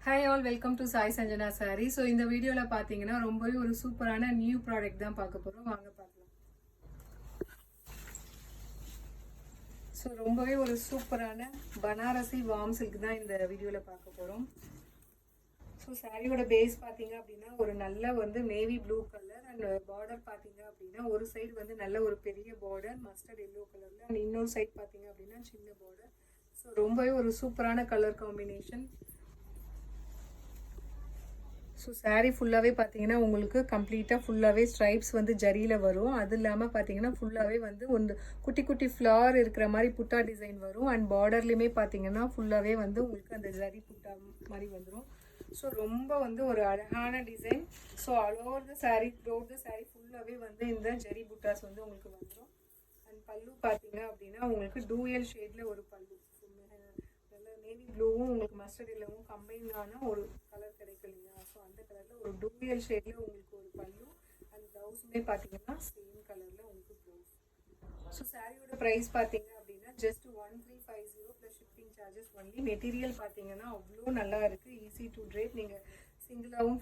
Hi all, welcome to Sai Sanjana sorry. So இந்த வீடியோவில் பார்த்தீங்கன்னா ரொம்பவே ஒரு சூப்பரான நியூ ப்ராடக்ட் தான் பார்க்க போகிறோம். வாங்க பார்க்கலாம். ஸோ ரொம்பவே ஒரு சூப்பரான பனாரசி வார்ம் சில்க் தான் இந்த வீடியோவில் பார்க்க போகிறோம். ஸோ சாரியோட பேஸ் பார்த்தீங்க அப்படின்னா ஒரு நல்ல navy blue colour and border பார்த்தீங்க அப்படின்னா ஒரு சைடு நல்ல ஒரு பெரிய பார்டர் மஸ்டர்ட் எல்லோ கலரில் அண்ட் இன்னொரு சைடு பார்த்தீங்க அப்படின்னா சின்ன பார்டர். ஸோ ரொம்பவே ஒரு சூப்பரான கலர் காம்பினேஷன். ஸோ சாரீ ஃபுல்லாகவே பார்த்தீங்கன்னா உங்களுக்கு கம்ப்ளீட்டாக ஃபுல்லாகவே ஸ்ட்ரைப்ஸ் ஜரியில் வரும். அது இல்லாமல் பார்த்தீங்கன்னா ஃபுல்லாகவே குட்டி குட்டி ஃப்ளவர் இருக்கிற மாதிரி புட்டா டிசைன் வரும். அண்ட் பார்டர்லேயுமே பார்த்தீங்கன்னா ஃபுல்லாகவே உங்களுக்கு அந்த ஜரி புட்டா மாதிரி வந்துடும். ஸோ ரொம்ப ஒரு அழகான design. So all over the sari throat the sari ஃபுல்லாகவே இந்த ஜரி புட்டாஸ் உங்களுக்கு வந்துடும். அண்ட் பல்லு பார்த்தீங்க அப்படின்னா உங்களுக்கு டூயல் ஷேடில் ஒரு பல்லு, நேவி ப்ளூவும் உங்களுக்கு மஸ்டர்ட் எல்லோவும் கம்பைனான ஒரு கலர் கிடைக்கும் இல்லையா. ஸோ அந்த கலரில் ஒரு டூயல் ஷேடில் உங்களுக்கு ஒரு பல்லு அண்ட் ப்ளவுஸுமே பார்த்தீங்கன்னா சேம் கலரில் உங்களுக்கு ப்ளவுஸ். ஸோ சாரியோட ப்ரைஸ் பார்த்தீங்க அப்படின்னா just 1350 plus shipping charges only. Material பார்த்தீங்கன்னா அவ்வளோ நல்லா இருக்குது, ஈஸி டு ட்ரேப். நீங்கள் சிங்கிளாகவும்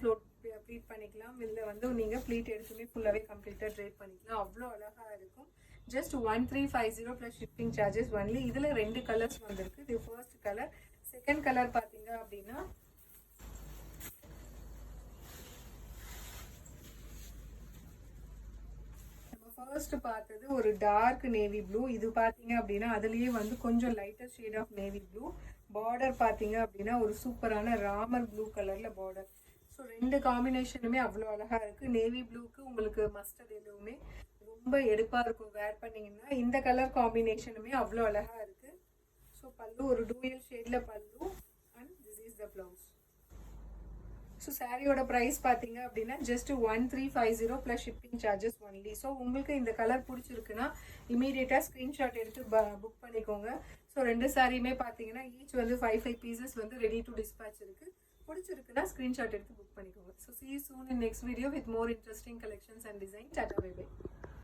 ப்ளீட் பண்ணிக்கலாம், இல்லை நீங்கள் ப்ளீட் எடுத்துமே ஃபுல்லாகவே கம்ப்ளீட்டாக ட்ரேப் பண்ணிக்கலாம். அவ்வளோ அழகாக இருக்கும். Just 1350 plus shipping charges only. இதில் 2 கலர்ஸ் வந்திருக்கு. இது ஃபர்ஸ்ட் கலர். செகண்ட் கலர் பார்த்தீங்க அப்படின்னா நம்ம ஃபர்ஸ்ட் பார்த்தது ஒரு டார்க் நேவி ப்ளூ. இது பார்த்தீங்க அப்படின்னா அதுலேயே கொஞ்சம் lighter shade of navy blue. Border பார்த்தீங்க அப்படின்னா ஒரு சூப்பரான ராமர் ப்ளூ கலரில் பார்டர். ஸோ 2 காம்பினேஷனுமே அவ்வளோ அழகாக இருக்குது. நேவி ப்ளூக்கு உங்களுக்கு மஸ்டர்ட் எதுவுமே ரொம்ப எடுப்பாக இருக்கும் வேர் பண்ணிங்கன்னா. இந்த கலர் காம்பினேஷனுமே அவ்வளோ அழகாக இருக்குது. ஸோ பல்லு ஒரு டூயல் ஷேடில் பல்லு and this is the blouse. So சாரியோட ப்ரைஸ் பார்த்தீங்க அப்படின்னா just 1350 plus shipping charges only. So உங்களுக்கு இந்த கலர் பிடிச்சிருக்குன்னா இமீடியட்டாக ஸ்க்ரீன்ஷாட் எடுத்து புக் பண்ணிக்கோங்க. ஸோ 2 சாரியுமே பார்த்தீங்கன்னா each 5 pieces ready to dispatch இருக்குது. பிடிச்சிருக்குன்னா ஸ்க்ரீன்ஷாட் எடுத்து புக் பண்ணிக்கோங்க. So see you soon in next video with more interesting collections and design. Tata, bye bye.